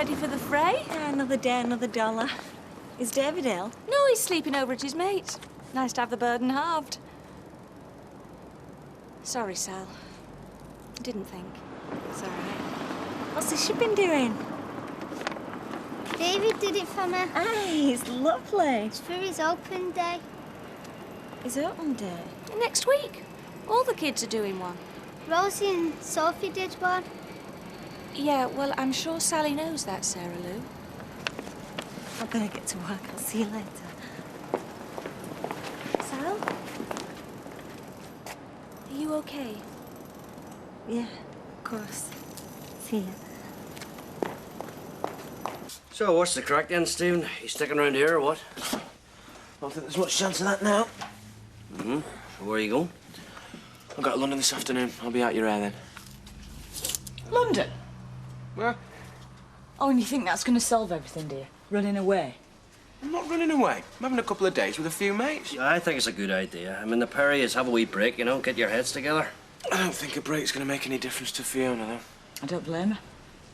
ready for the fray? Yeah, another day, another dollar. Is David ill? No, he's sleeping over at his mate's. Nice to have the burden halved. Sorry, Sal. Didn't think. It's all right. What's the shipping doing? David did it for me. Aye, it's lovely. It's for his open day. His open day. Next week. All the kids are doing one. Rosie and Sophie did one. Yeah, well, I'm sure Sally knows that, Sarah Lou. I better get to work. I'll see you later. Sal? Are you okay? Yeah, of course. See ya. So, what's the crack then, Stephen? You sticking around here or what? I don't think there's much chance of that now. Mm-hmm. So where are you going? I've got to London this afternoon. I'll be out your hair then. London? Where? Oh, and you think that's going to solve everything, dear? Running away? I'm not running away. I'm having a couple of days with a few mates. I think it's a good idea. I mean, the Perry is have a wee break, you know, get your heads together. I don't think a break's going to make any difference to Fiona, though. I don't blame her.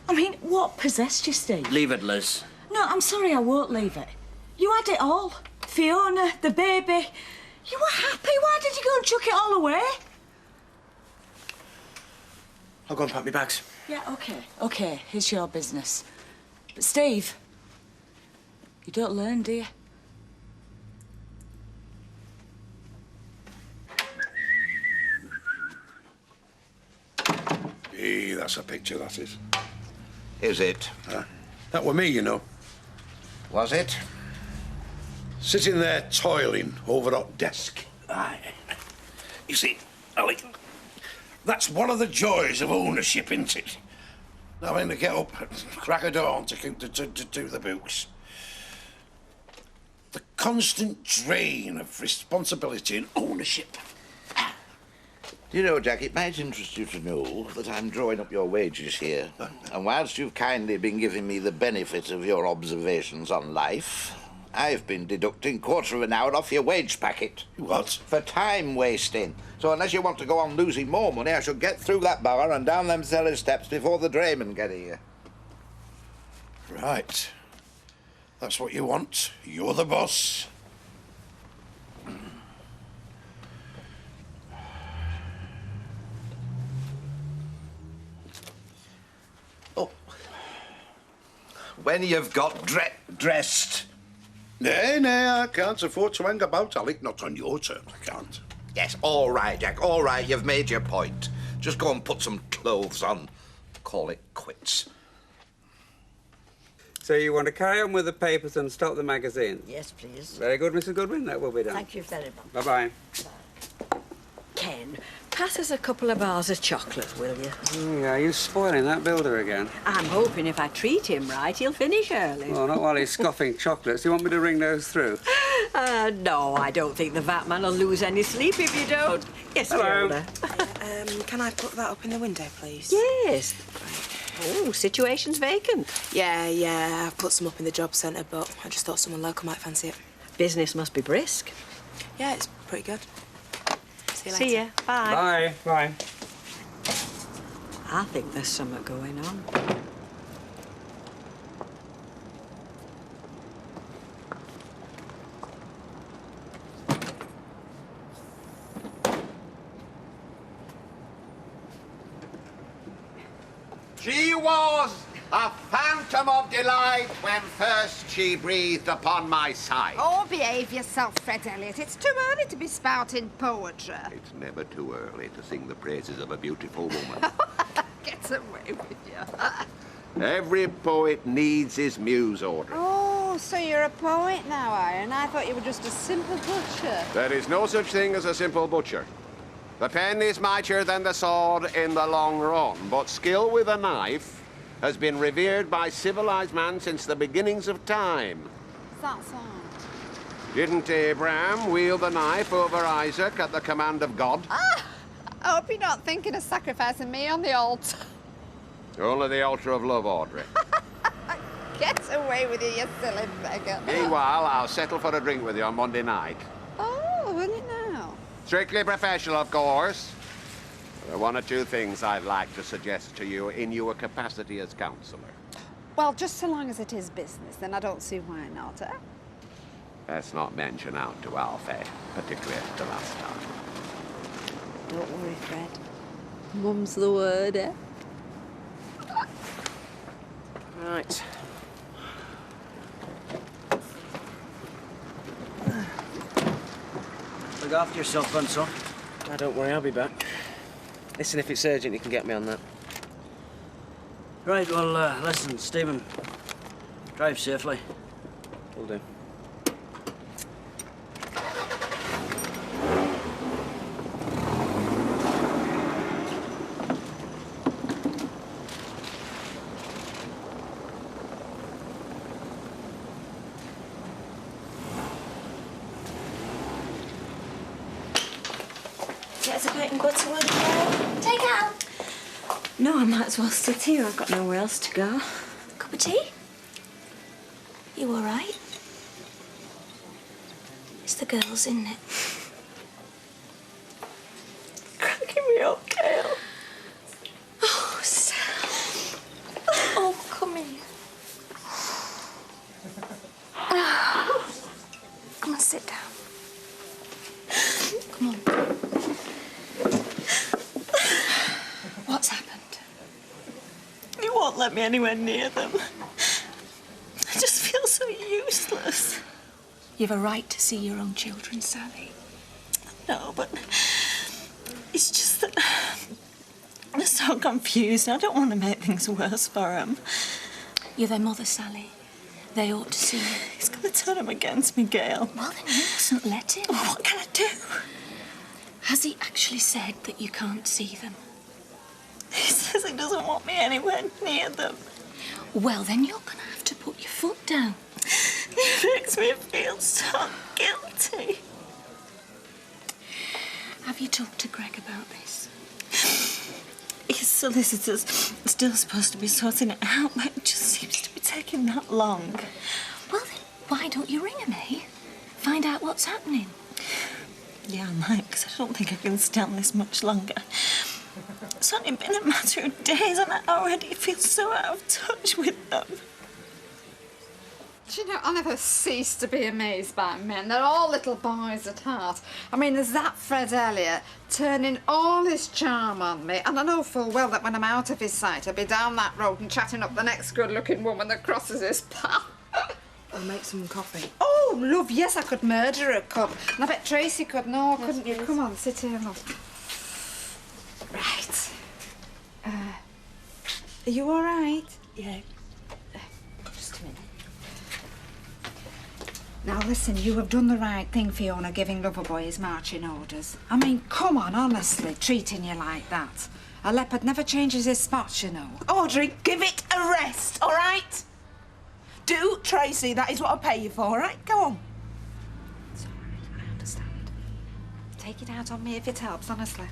I mean, what possessed you, Steve? Leave it, Liz. No, I'm sorry, I won't leave it. You had it all. Fiona, the baby. You were happy. Why did you go and chuck it all away? I'll go and pack my bags. Yeah, OK, it's your business. But, Steve, you don't learn, do you? Hey, that's a picture, that is. Is it? That were me, you know. Was it? Sitting there toiling over that desk. Aye. You see, Alec, that's one of the joys of ownership, isn't it? Having to get up at crack of dawn to do the books. The constant drain of responsibility and ownership. Do you know, Jack, it might interest you to know that I'm drawing up your wages here. And whilst you've kindly been giving me the benefit of your observations on life, I've been deducting quarter of an hour off your wage packet. What? For time wasting. So unless you want to go on losing more money, I shall get through that bar and down them cellar steps before the draymen get here. Right. That's what you want. You're the boss. When you've got dressed. Nay, I can't afford to hang about, Alec. Not on your terms, I can't. Yes, all right, Jack, all right, you've made your point. Just go and put some clothes on. Call it quits. So you want to carry on with the papers and stop the magazine? Yes, please. Very good, Mrs. Goodwin. That will be done. Thank you very much. Bye-bye. Ken, pass us a couple of bars of chocolate, will you? Yeah, you spoiling that builder again. I'm hoping if I treat him right, he'll finish early. Well, not while he's scoffing chocolates. Do you want me to ring those through? No, I don't think the vat man will lose any sleep if you don't. Yes, Hello. Fiona. Can I put that up in the window, please? Yes. Oh, situation's vacant. Yeah, I've put some up in the job centre, but I just thought someone local might fancy it. Business must be brisk. Yeah, it's pretty good. See you See later. ya. Bye. Bye. I think there's something going on. She was a phantom of delight when first she breathed upon my side. Oh, behave yourself, Fred Elliot. It's too early to be spouting poetry. It's never too early to sing the praises of a beautiful woman. Get away with you. Every poet needs his muse, Audrey. Oh, so you're a poet now, are you? And I thought you were just a simple butcher. There is no such thing as a simple butcher. The pen is mightier than the sword in the long run, but skill with a knife has been revered by civilized man since the beginnings of time. That's all. Didn't Abraham wield the knife over Isaac at the command of God? Ah! I hope you're not thinking of sacrificing me on the altar. Only the altar of love, Audrey. Get away with you, you silly beggar. Meanwhile, I'll settle for a drink with you on Monday night. Oh, will you now? Strictly professional, of course. There are one or two things I'd like to suggest to you in your capacity as counsellor. Well, just so long as it is business, then I don't see why not, eh? Let's not mention out to Alfie, particularly after last time. Don't worry, Fred. Mum's the word, eh? Right. Look after yourself, Bunso. Oh, don't worry, I'll be back. Listen, if it's urgent, you can get me on that. Right, well, listen, Stephen. Drive safely. Will do. Get us a plate and butter, will you? Take out. No, I might as well sit here. I've got nowhere else to go. Cup of tea? You all right? It's the girls, isn't it? Cracking me up, Gail. Oh, Sal. Oh, come here. Come on, sit down. Come on. What's happened? You won't let me anywhere near them. I just feel so useless. You've a right to see your own children, Sally. No, but it's just that they're so confused. I don't want to make things worse for them. You're their mother, Sally. They ought to see you. He's going to turn him against me, Gail. Well, then you mustn't let him. Oh, what can I do? Has he actually said that you can't see them? He says he doesn't want me anywhere near them. Well, then you're going to have to put your foot down. He makes me feel so guilty. Have you talked to Greg about this? His solicitor's still supposed to be sorting it out, but it just seems to be taking that long. Well, then, why don't you ring him, eh? Find out what's happening. Yeah, I might, because I don't think I can stand this much longer. It's only been a matter of days, and I already feel so out of touch with them. Do you know, I never cease to be amazed by men. They're all little boys at heart. I mean, there's that Fred Elliot turning all his charm on me, and I know full well that when I'm out of his sight, I'll be down that road and chatting up the next good-looking woman that crosses his path. I'll make some coffee. Oh, love, yes, I could murder a cup. And I bet Tracy could. No, couldn't you? Come on, sit here, love. Right. Are you all right? Yeah. Just a minute. Now, listen, you have done the right thing, Fiona, giving Loverboy his marching orders. I mean, come on, honestly, treating you like that. A leopard never changes his spots, you know. Audrey, give it a rest, all right? Do, Tracy. That is what I pay you for, all right? Go on. It's all right, I understand. Take it out on me if it helps, honestly.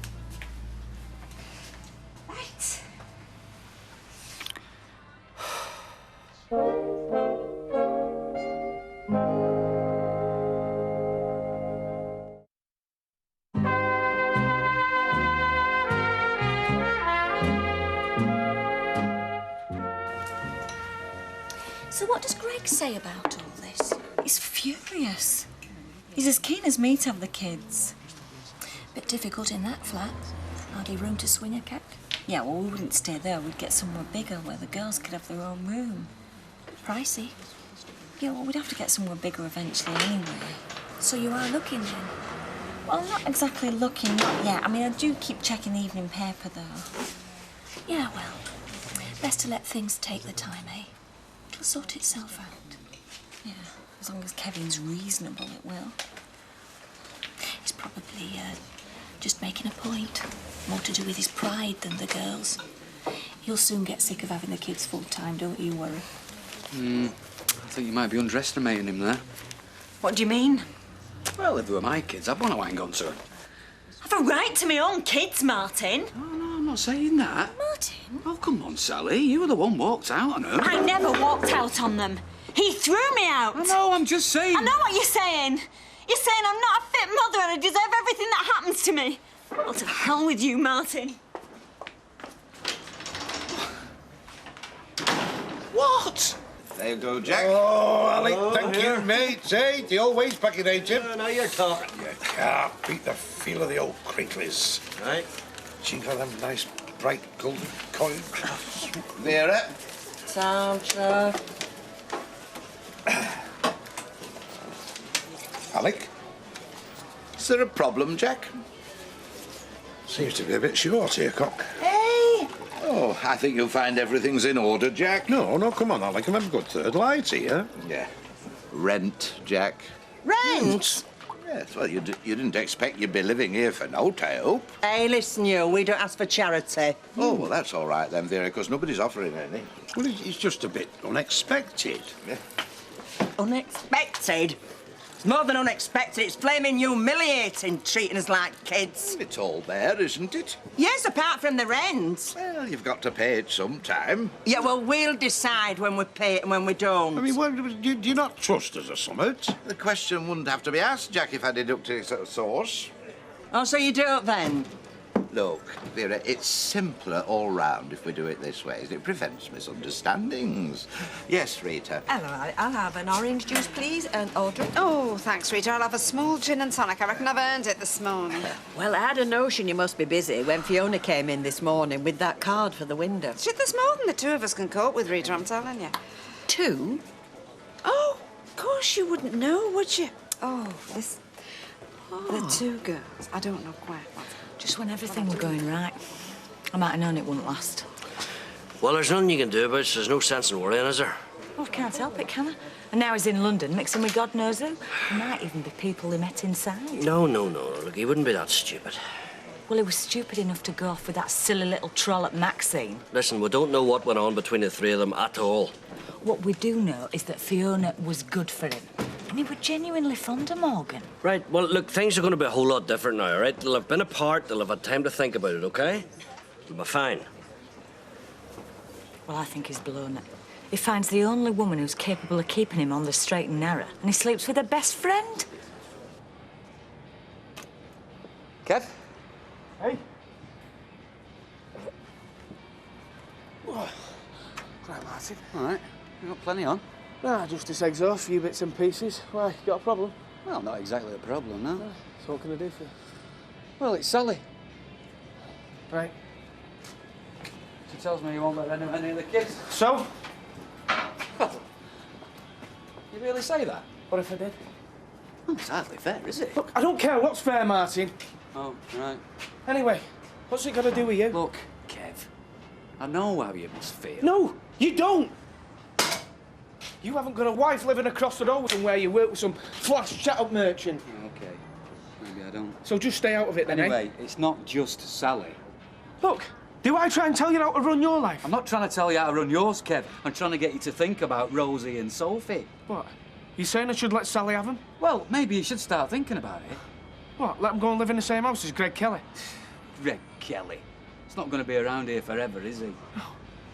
Right. So what does Greg say about all this? He's furious. He's as keen as me to have the kids. Bit difficult in that flat. Hardly room to swing a cat. Yeah, well, we wouldn't stay there. We'd get somewhere bigger where the girls could have their own room. Pricey. Yeah, well, we'd have to get somewhere bigger eventually anyway. So you are looking then? Well, not exactly looking, not yet. I mean, I do keep checking the evening paper, though. Yeah, well, best to let things take the time, eh? It'll sort itself out. Yeah, as long as Kevin's reasonable, it will. He's probably just making a point. More to do with his pride than the girls. He'll soon get sick of having the kids full-time, don't you worry. I think you might be underestimating him there. What do you mean? Well, if they were my kids, I'd want to hang on to them. I've a right to my own kids, Martin. No, I'm not saying that. Martin? Oh, come on, Sally. You were the one walked out on her. I never walked out on them. He threw me out. I know, I'm just saying. I know what you're saying. You're saying I'm not a fit mother and I deserve everything that happens to me. Well, to hell with you, Martin. What? There you go, Jack. Oh, Alec, thank you, mate. Say, the old ways back in, ain't you? Now you're talking. You can't beat the feel of the old crinklies. Right. She got them nice, bright golden coin. Vera. Sancho. Alec? Is there a problem, Jack? Seems to be a bit short here, Cock. Hey! Oh, I think you'll find everything's in order, Jack. No, come on, Alec. I've got third lights here. Yeah. Rent, Jack. Rent? Yes, well, you didn't expect you'd be living here for naught, I hope. Hey, listen, you. We don't ask for charity. Oh, well, that's all right then, Vera, because nobody's offering any. Well, it's just a bit unexpected. Yeah. Unexpected? It's more than unexpected. It's flaming humiliating treating us like kids. It's all there, isn't it? Yes, apart from the rent. Well, you've got to pay it sometime. Yeah, well, we'll decide when we pay it and when we don't. I mean, well, do you not trust us or something? The question wouldn't have to be asked, Jack, if I deducted it at the source. Oh, so you don't then? Look, Vera, it's simpler all round if we do it this way. It prevents misunderstandings. Yes, Rita. Hello, I'll have an orange juice, please, and Audrey. Oh, thanks, Rita. I'll have a small gin and tonic. I reckon I've earned it this morning. Well, I had a notion you must be busy when Fiona came in this morning with that card for the window. Shit, there's more than the two of us can cope with, Rita, I'm telling you. Two? Oh, of course you wouldn't know, would you? Oh, this... The two girls. I don't know quite what... Just when everything was going right, I might have known it wouldn't last. Well, there's nothing you can do about it, so there's no sense in worrying, is there? Well, I can't help it, can I? And now he's in London, mixing with God knows who. There might even be people he met inside. No. Look, he wouldn't be that stupid. Well, he was stupid enough to go off with that silly little trollop Maxine. Listen, we don't know what went on between the three of them at all. What we do know is that Fiona was good for him. And he was genuinely fond of Morgan. Right, well, look, things are going to be a whole lot different now, all right? They'll have been apart, they'll have had time to think about it, OK? They'll be fine. Well, I think he's blown it. He finds the only woman who's capable of keeping him on the straight and narrow, and he sleeps with her best friend. Kev? Hey. Oh. Right, Martin. All right. You've got plenty on. Nah, just this exhaust, a few bits and pieces. Why, you got a problem? Well, not exactly a problem, no. So what can I do for you? Well, it's Sally. Right. She tells me you won't let any of the kids. So? Well, you really say that? What if I did? Well, it's hardly fair, is it? Look, I don't care what's fair, Martin. Oh, right. Anyway, what's it got to do with you? Look, Kev, I know how you must feel. No, you don't. You haven't got a wife living across the road from where you work with some flash chat-up merchant. OK. Maybe I don't. So just stay out of it then, Anyway, it's not just Sally. Look, do I try and tell you how to run your life? I'm not trying to tell you how to run yours, Kev. I'm trying to get you to think about Rosie and Sophie. What? You saying I should let Sally have them? Well, maybe you should start thinking about it. What, let them go and live in the same house as Greg Kelly? Greg Kelly. He's not going to be around here forever, is he?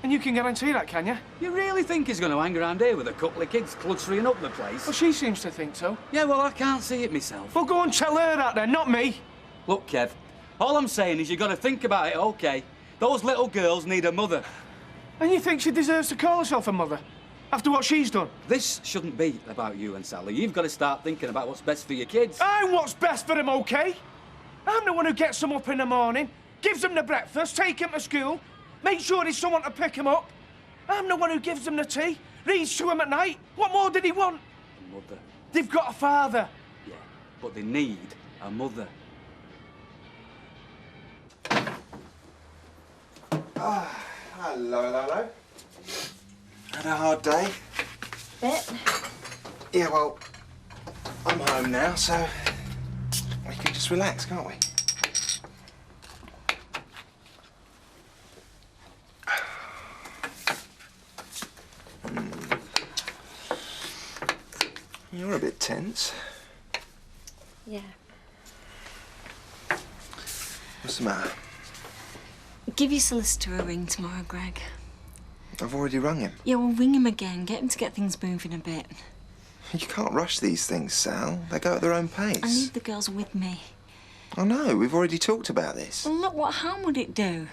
And you can guarantee that, can you? You really think he's going to hang around here with a couple of kids clustering up the place? Well, she seems to think so. Yeah, well, I can't see it myself. Well, go and tell her that then, not me. Look, Kev, all I'm saying is you've got to think about it, OK? Those little girls need a mother. And you think she deserves to call herself a mother? After what she's done? This shouldn't be about you and Sally. You've got to start thinking about what's best for your kids. I'm what's best for them, OK? I'm the one who gets them up in the morning, gives them the breakfast, take them to school, makes sure there's someone to pick them up. I'm the one who gives them the tea, reads to them at night. What more did he want? A mother. They've got a father. Yeah, but they need a mother. Ah, hello. Had a hard day? Bit. Yeah, well, I'm home now, so we can just relax, can't we? You're a bit tense. Yeah. What's the matter? Give your solicitor a ring tomorrow, Greg. I've already rung him. Yeah, well, ring him again. Get him to get things moving a bit. You can't rush these things, Sal. They go at their own pace. I need the girls with me. I know, we've already talked about this. Well, look, what harm would it do?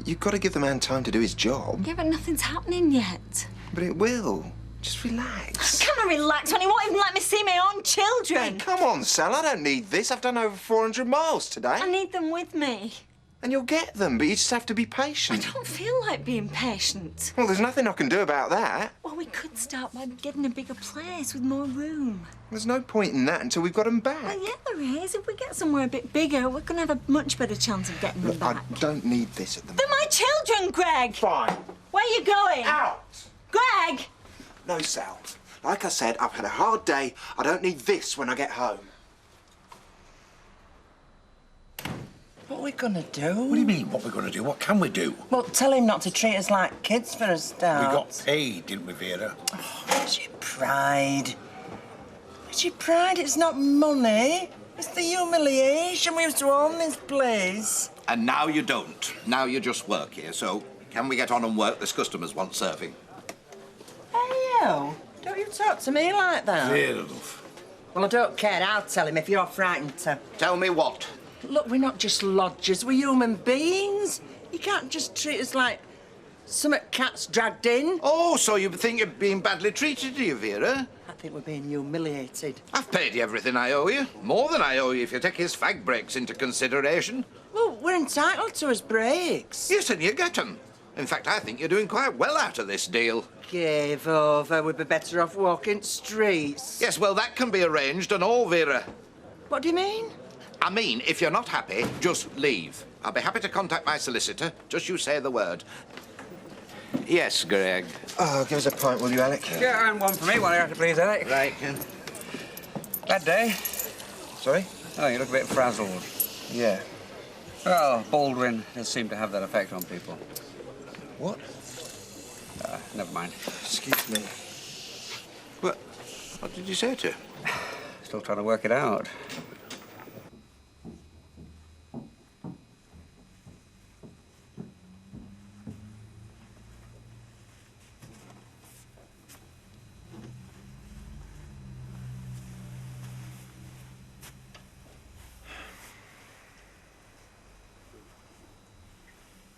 You've got to give the man time to do his job. Yeah, but nothing's happening yet. But it will. Just relax. Can I relax when he won't even let me see my own children? Hey, come on, Sal. I don't need this. I've done over 400 miles today. I need them with me. And you'll get them, but you just have to be I patient. don't feel like being patient. Well, there's nothing I can do about that. Well, we could start by getting a bigger place with more room. There's no point in that until we've got them back. Well, yeah, there is. If we get somewhere a bit bigger, we're going to have a much better chance of getting them Look, back. I don't need this at the They're moment. my children, Greg! Fine. Where are you going? Out! Greg! No, Sal. Like I said, I've had a hard day. I don't need this when I get home. What are we gonna do? What do you mean, what we're going to do? What can we do? Well, tell him not to treat us like kids for a start. We got paid, didn't we, Vera? It's your pride. It's your pride. It's not money. It's the humiliation we used to own this place. And now you don't. Now you just work here, so can we get on and work? This customer's want serving. Hey, you. Don't you talk to me like that. Fair enough. Well, I don't care. I'll tell him if you're frightened to. Tell me what? Look, we're not just lodgers. We're human beings. You can't just treat us like some cats dragged in. Oh, so you think you're being badly treated, do you, Vera? I think we're being humiliated. I've paid you everything I owe you. More than I owe you if you take his fag breaks into consideration. Well, we're entitled to his breaks. Yes, and you get 'em. In fact, I think you're doing quite well out of this deal. Give over. We'd be better off walking streets. Yes, well, that can be arranged and all, Vera. What do you mean? I mean, if you're not happy, just leave. I'll be happy to contact my solicitor. Just you say the word. Yes, Greg. Oh, give us a pint, will you, Alec? Yeah, and one for me while you're at it, please, Alec. Right. Bad day? Sorry? Oh, you look a bit frazzled. Yeah. Well, Baldwin does seem to have that effect on people. What? Never mind. Excuse me. What did you say to her? Still trying to work it out.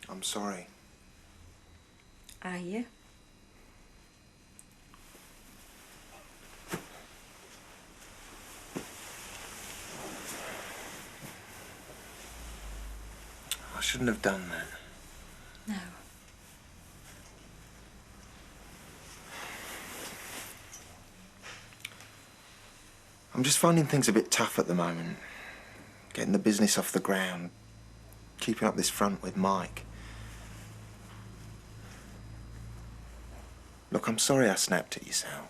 I'm sorry. Are you? I shouldn't have done that. No. I'm just finding things a bit tough at the moment. Getting the business off the ground. Keeping up this front with Mike. Look, I'm sorry I snapped at you, Sal.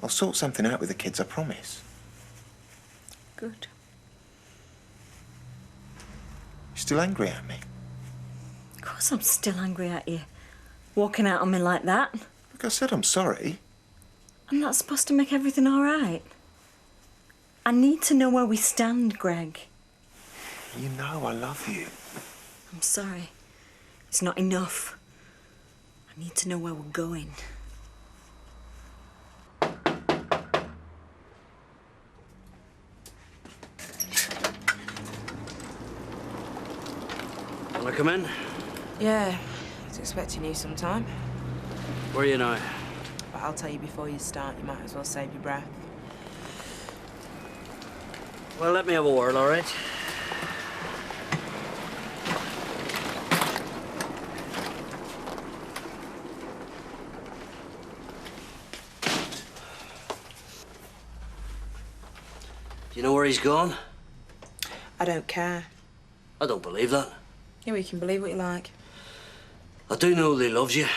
I'll sort something out with the kids, I promise. Good. You still angry at me? Of course I'm still angry at you. Walking out on me like that. Like I said, I'm sorry. I'm not supposed to make everything all right. I need to know where we stand, Greg. You know I love you. I'm sorry. It's not enough. I need to know where we're going. Can I come in? Yeah, I was expecting you sometime. Where are you now? But I'll tell you before you start, you might as well save your breath. Well, let me have a word, all right? Do you know where he's gone? I don't care. I don't believe that. Yeah, well, you can believe what you like. I do know that he loves you.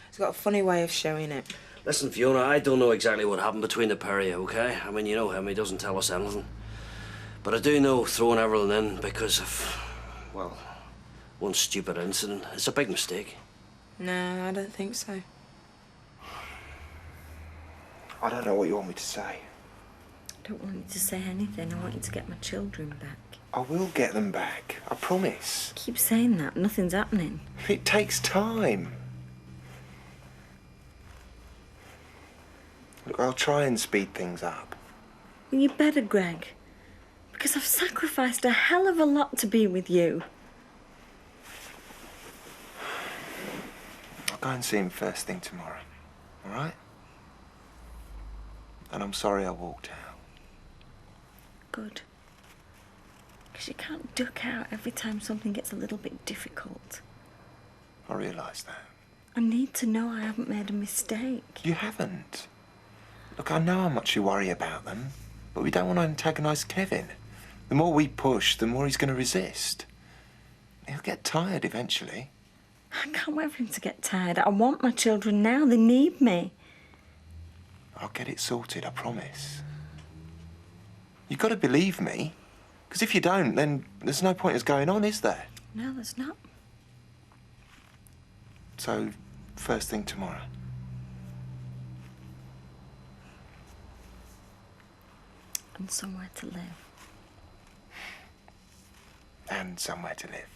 He's got a funny way of showing it. Listen, Fiona, I don't know exactly what happened between the pair of you, okay? I mean, you know him, he doesn't tell us anything. But I do know throwing everything in because of, well, one stupid incident. It's a big mistake. No, I don't think so. I don't know what you want me to say. I don't want you to say anything. I want you to get my children back. I will get them back, I promise. Keep saying that. Nothing's happening. It takes time. Look, I'll try and speed things up. You better, Greg. Because I've sacrificed a hell of a lot to be with you. go and see him first thing tomorrow, all right? And I'm sorry I walked out. Good. Because you can't duck out every time something gets a little bit difficult. I realise that. I need to know I haven't made a mistake. You haven't. Look, I know how much you worry about them, but we don't want to antagonise Kevin. The more we push, the more he's going to resist. He'll get tired eventually. I can't wait for him to get tired. I want my children now. They need me. I'll get it sorted, I promise. You've got to believe me, because if you don't, then there's no point in us going on, is there? No, there's not. So, first thing tomorrow. And somewhere to live. And somewhere to live.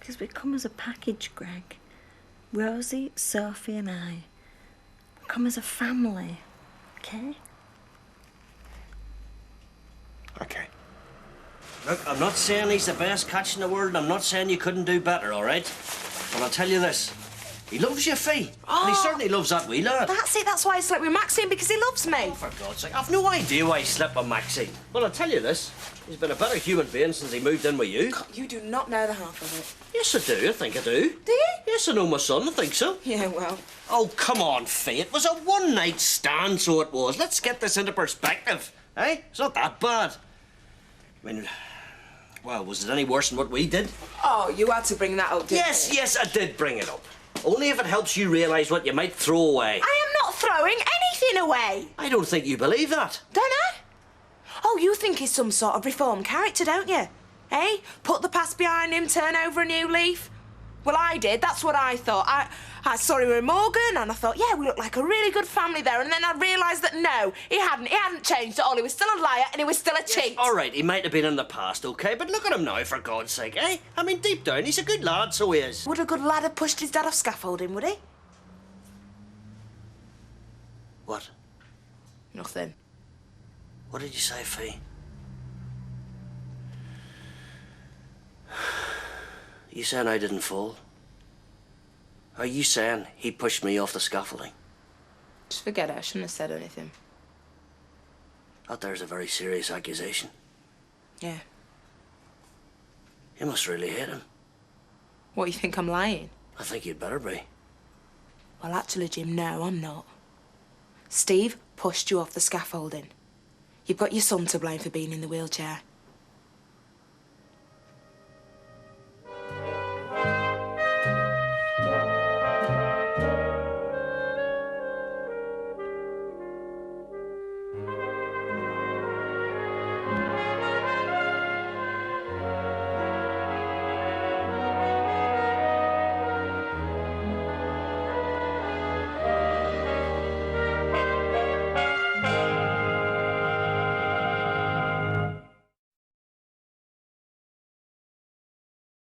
Because we come as a package, Greg. Rosie, Sophie and I. We come as a family, okay? Okay. Look, I'm not saying he's the best catch in the world. I'm not saying you couldn't do better, all right? But I'll tell you this. He loves you, Fee. And he certainly loves that wee lad. That's it, that's why I slept with Maxine, because he loves me. Oh, for God's sake, I've no idea why he slept with Maxine. Well, I'll tell you this. He's been a better human being since he moved in with you. God, you do not know the half of it. Yes, I do. I think I do. Do you? Yes, I know my son. I think so. Yeah, well. Oh, come on, Fee. It was a one-night stand, so it was. Let's get this into perspective. Eh? It's not that bad. I mean, well, was it any worse than what we did? Oh, you had to bring that up, didn't you? Yes, I did bring it up. Only if it helps you realise what you might throw away. I am not throwing anything away. I don't think you believe that. Don't I? Oh, you think he's some sort of reformed character, don't you? Eh? Put the past behind him, turn over a new leaf? Well, I did. That's what I thought. I saw him with Morgan, and I thought, yeah, we look like a really good family there. And then I realised that no, he hadn't. He hadn't changed at all. He was still a liar, and he was still a cheat. All right, he might have been in the past, OK? But look at him now, for God's sake, eh? I mean, deep down, he's a good lad, so he is. Would a good lad have pushed his dad off scaffolding, would he? What? Nothing. What did you say, Fee? You saying I didn't fall? Are you saying he pushed me off the scaffolding? Just forget it. I shouldn't have said anything. That there's a very serious accusation. Yeah. You must really hate him. What, you think I'm lying? I think you'd better be. Well, actually, Jim, no, I'm not. Steve pushed you off the scaffolding. You've got your son to blame for being in the wheelchair.